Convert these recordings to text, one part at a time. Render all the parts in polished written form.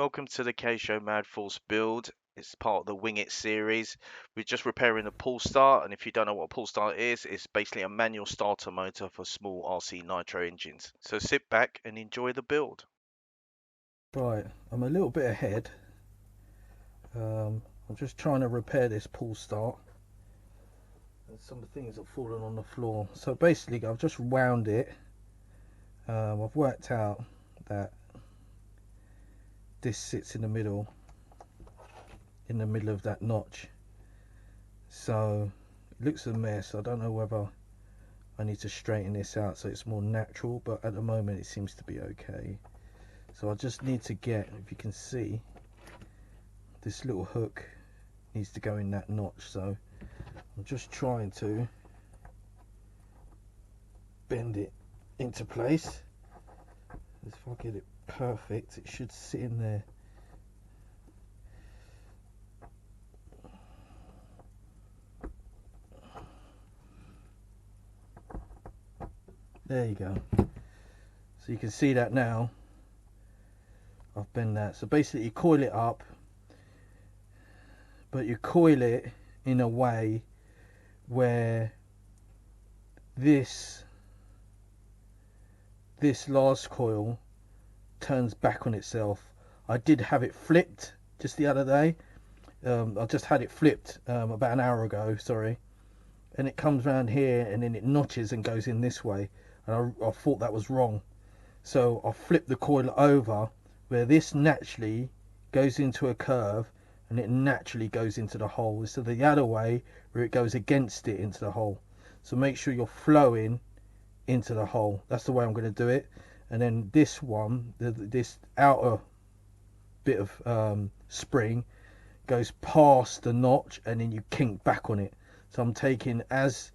Welcome to the kyosho Mad Force build. It's part of the Wing It series. We're just repairing the pull start, and if you don't know what a pull start is, it's basically a manual starter motor for small RC nitro engines. So sit back and enjoy the build. Right, I'm a little bit ahead. I'm just trying to repair this pull start. And some things have fallen on the floor. So basically, I've just wound it. I've worked out that this sits in the middle of that notch. So it looks a mess. I don't know whether I need to straighten this out so it's more natural, but at the moment it seems to be okay. So I just need to get, if you can see, this little hook needs to go in that notch. So I'm just trying to bend it into place. If I get it perfect, it should sit in there. There you go. So you can see that now. I've bent that. So basically you coil it up, but you coil it in a way where this last coil turns back on itself. I did have it flipped just the other day. I just had it flipped about an hour ago, sorry. And it comes around here and then it notches and goes in this way. And I thought that was wrong. So I flipped the coil over where this naturally goes into a curve and it naturally goes into the hole instead of the other way where it goes against it into the hole. So make sure you're flowing into the hole. That's the way I'm going to do it. And then this one, this outer bit of spring goes past the notch and then you kink back on it. So I'm taking, as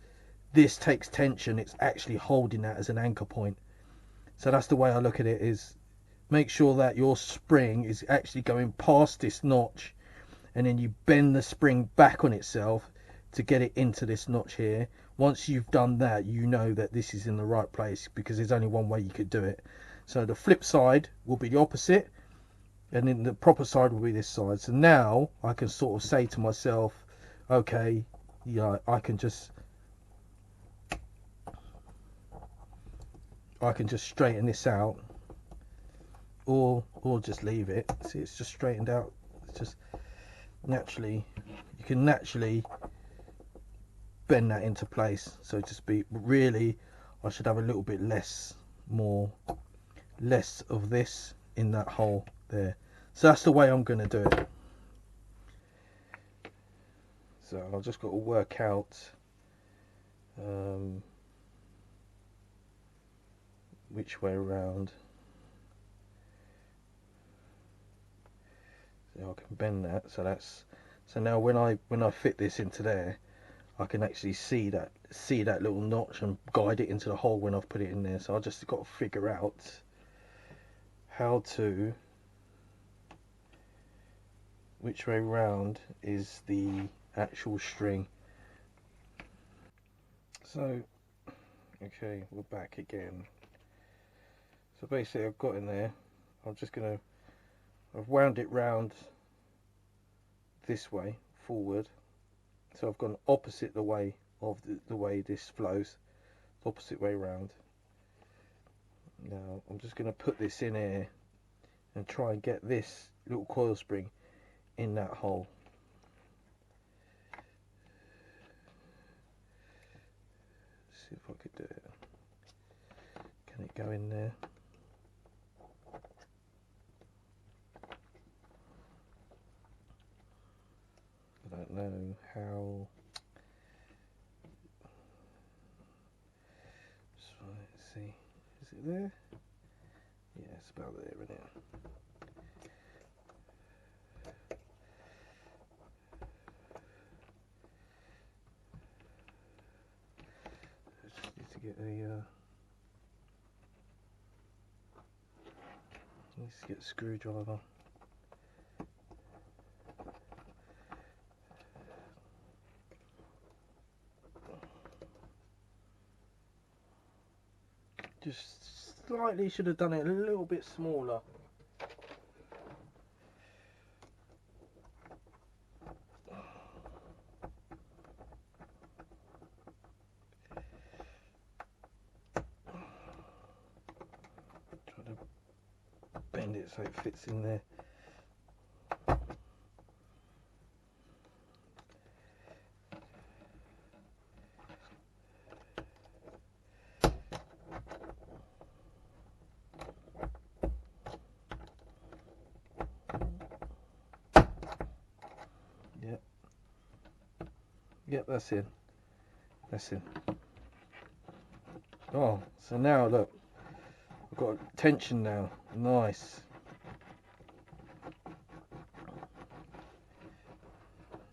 this takes tension, it's actually holding that as an anchor point. So that's the way I look at it, is make sure that your spring is actually going past this notch and then you bend the spring back on itself to get it into this notch here. Once you've done that, you know that this is in the right place because there's only one way you could do it. So the flip side will be the opposite and then the proper side will be this side. So now I can sort of say to myself, okay, yeah, I can just straighten this out, or just leave it. See, it's just straightened out. It's just naturally, you can naturally bend that into place, so to speak. But really, I should have a little bit less of this in that hole there. So that's the way I'm going to do it. So I've just got to work out which way around. So I can bend that. So now when I fit this into there, I can actually see that little notch and guide it into the hole when I've put it in there. So I just got to figure out which way round is the actual string. So okay, we're back again. So basically I've got in there, I've wound it round this way forward, so I've gone opposite the way of the way this flows, opposite way round. Now I'm just going to put this in here and try and get this little coil spring in that hole. See if I could do it. Can it go in there? I don't know how. Let's see. Is it there? Yeah, it's about there, isn't it? Just need to get a screwdriver. Just slightly should have done it a little bit smaller. it so it fits in there. Yep. Yep, that's in. That's in. Oh, so now look, I've got tension now. Nice.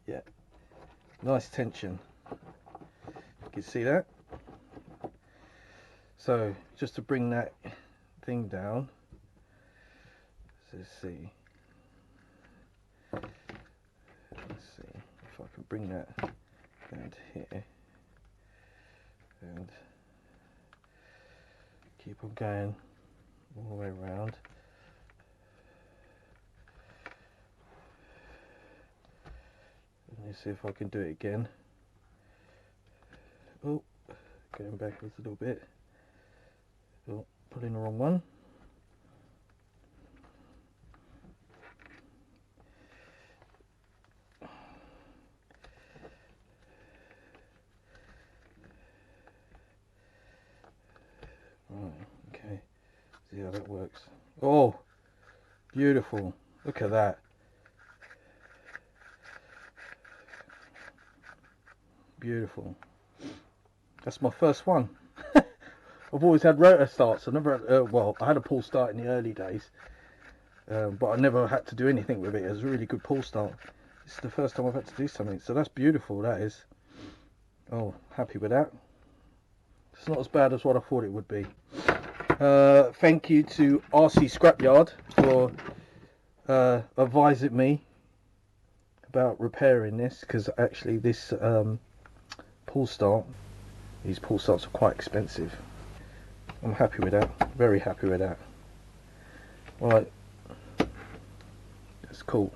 Yeah, nice tension. You can see that. So just to bring that thing down. So let's see. Let's see if I can bring that down to here and keep on going all the way around. Let me see if I can do it again. Oh, going backwards a little bit. Oh, put in the wrong one. Right, okay. See how that works. Oh, beautiful. Look at that. Beautiful. That's my first one. I've always had rotor starts. I never had, well, I had a pull start in the early days, but I never had to do anything with it. It was a really good pull start. This is the first time I've had to do something, so that's beautiful, that is. Oh, happy with that. It's not as bad as what I thought it would be. Thank you to RC Scrapyard for advising me about repairing this, because actually this pull start, these pull starts are quite expensive. I'm happy with that, very happy with that. Right, that's cool.